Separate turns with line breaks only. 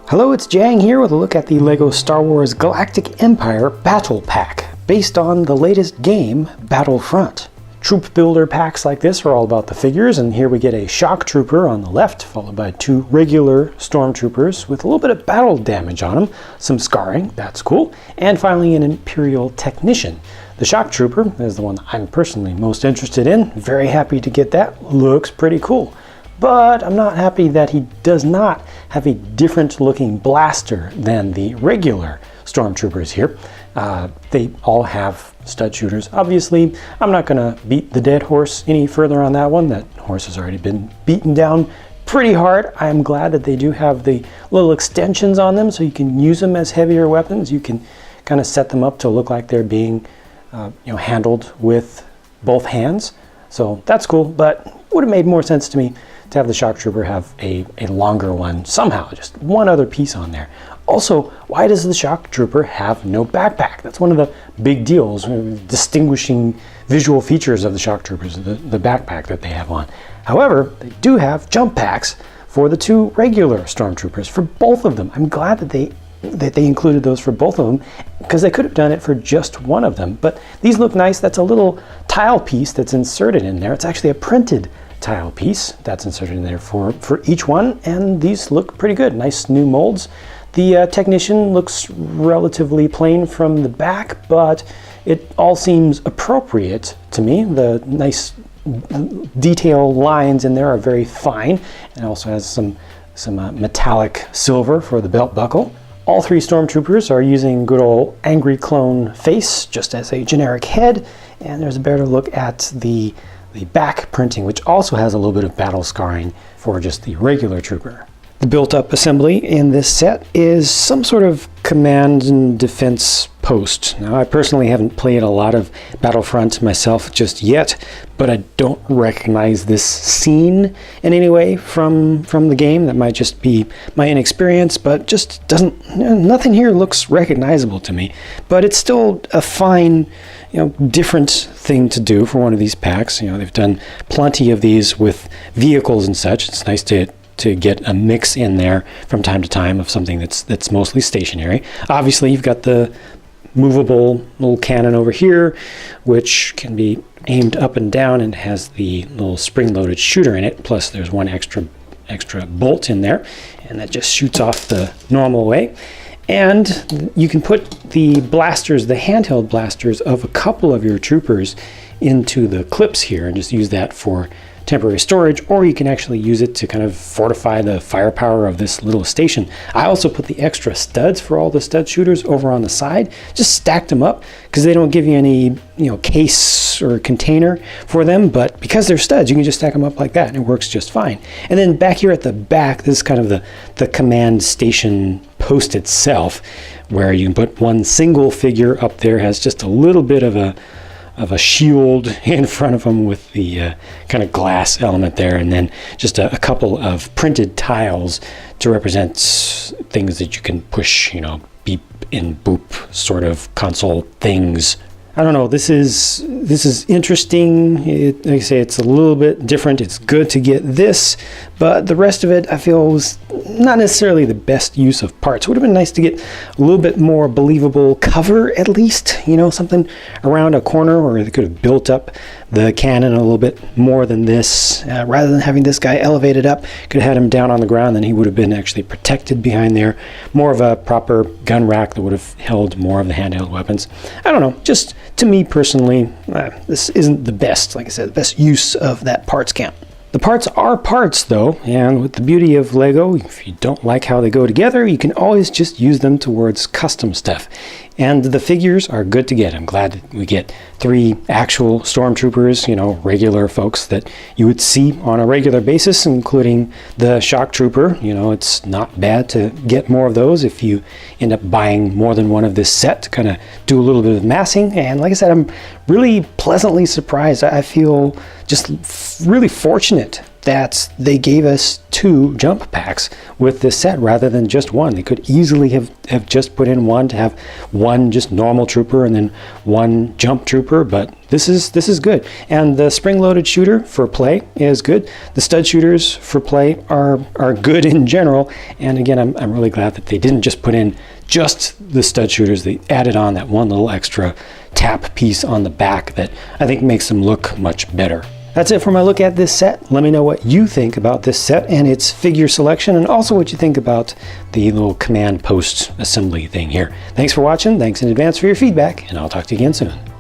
Hello, it's JANG here with a look at the LEGO Star Wars Galactic Empire Battle Pack, based on the latest game, Battlefront. Troop builder packs like this are all about the figures, and here we get a shock trooper on the left, followed by two regular stormtroopers with a little bit of battle damage on them, some scarring, that's cool, and finally an Imperial technician. The shock trooper is the one I'm personally most interested in, very happy to get that, looks pretty cool. But I'm not happy that he does not have a different looking blaster than the regular stormtroopers here. They all have stud shooters. Obviously, I'm not going to beat the dead horse any further on that one. That horse has already been beaten down pretty hard. I am glad that they do have the little extensions on them so you can use them as heavier weapons. You can kind of set them up to look like they're being handled with both hands. So that's cool, but would have made more sense to me to have the shock trooper have a longer one somehow, just one other piece on there. Also, why does the shock trooper have no backpack? That's one of the big deals, distinguishing visual features of the shock troopers, the backpack that they have on. However, they do have jump packs for the two regular stormtroopers, for both of them. I'm glad that they included those for both of them, because they could have done it for just one of them. But these look nice. That's a little tile piece that's inserted in there. It's actually a printed tile piece that's inserted in there for each one, and these look pretty good. Nice new molds. The technician looks relatively plain from the back, but it all seems appropriate to me. The nice detail lines in there are very fine, and it also has some metallic silver for the belt buckle. All three stormtroopers are using good old angry clone face just as a generic head, and there's a better look at the back printing, which also has a little bit of battle scarring for just the regular trooper. The built-up assembly in this set is some sort of command and defense post. Now, I personally haven't played a lot of Battlefront myself just yet, but I don't recognize this scene in any way from the game. That might just be my inexperience, but just nothing here looks recognizable to me. But it's still a fine, different thing to do for one of these packs. They've done plenty of these with vehicles and such. It's nice to get a mix in there from time to time of something that's mostly stationary. Obviously, you've got the movable little cannon over here, which can be aimed up and down and has the little spring-loaded shooter in it. Plus, there's one extra bolt in there, and that just shoots off the normal way. And you can put the blasters, the handheld blasters of a couple of your troopers into the clips here and just use that for temporary storage, or you can actually use it to kind of fortify the firepower of this little station. I also put the extra studs for all the stud shooters over on the side, just stacked them up because they don't give you any case or container for them, but because they're studs you can just stack them up like that and it works just fine. And then back here at the back, this is kind of the command station post itself, where you can put one single figure up there, has just a little bit of a shield in front of them with the kind of glass element there, and then just a couple of printed tiles to represent things that you can push, beep and boop sort of console things. I don't know, this is interesting. Like I say, it's a little bit different. It's good to get this, but the rest of it I feel was not necessarily the best use of parts. It would have been nice to get a little bit more believable cover at least, something around a corner where they could have built up the cannon a little bit more than this. Rather than having this guy elevated up, could have had him down on the ground, then he would have been actually protected behind there. More of a proper gun rack that would have held more of the handheld weapons. I don't know, just to me personally, this isn't the best, like I said, the best use of that parts count. The parts are parts though, and with the beauty of LEGO, if you don't like how they go together, you can always just use them towards custom stuff. And the figures are good to get. I'm glad that we get 3 actual stormtroopers, regular folks that you would see on a regular basis, including the shock trooper. It's not bad to get more of those if you end up buying more than one of this set to kind of do a little bit of massing. And like I said, I'm really pleasantly surprised. I feel just really fortunate that they gave us 2 jump packs with this set rather than just one. They could easily have just put in one to have one just normal trooper and then one jump trooper, but this is good. And the spring-loaded shooter for play is good. The stud shooters for play are good in general. And again, I'm really glad that they didn't just put in just the stud shooters. They added on that one little extra tap piece on the back that I think makes them look much better. That's it for my look at this set. Let me know what you think about this set and its figure selection, and also what you think about the little command post assembly thing here. Thanks for watching, thanks in advance for your feedback, and I'll talk to you again soon.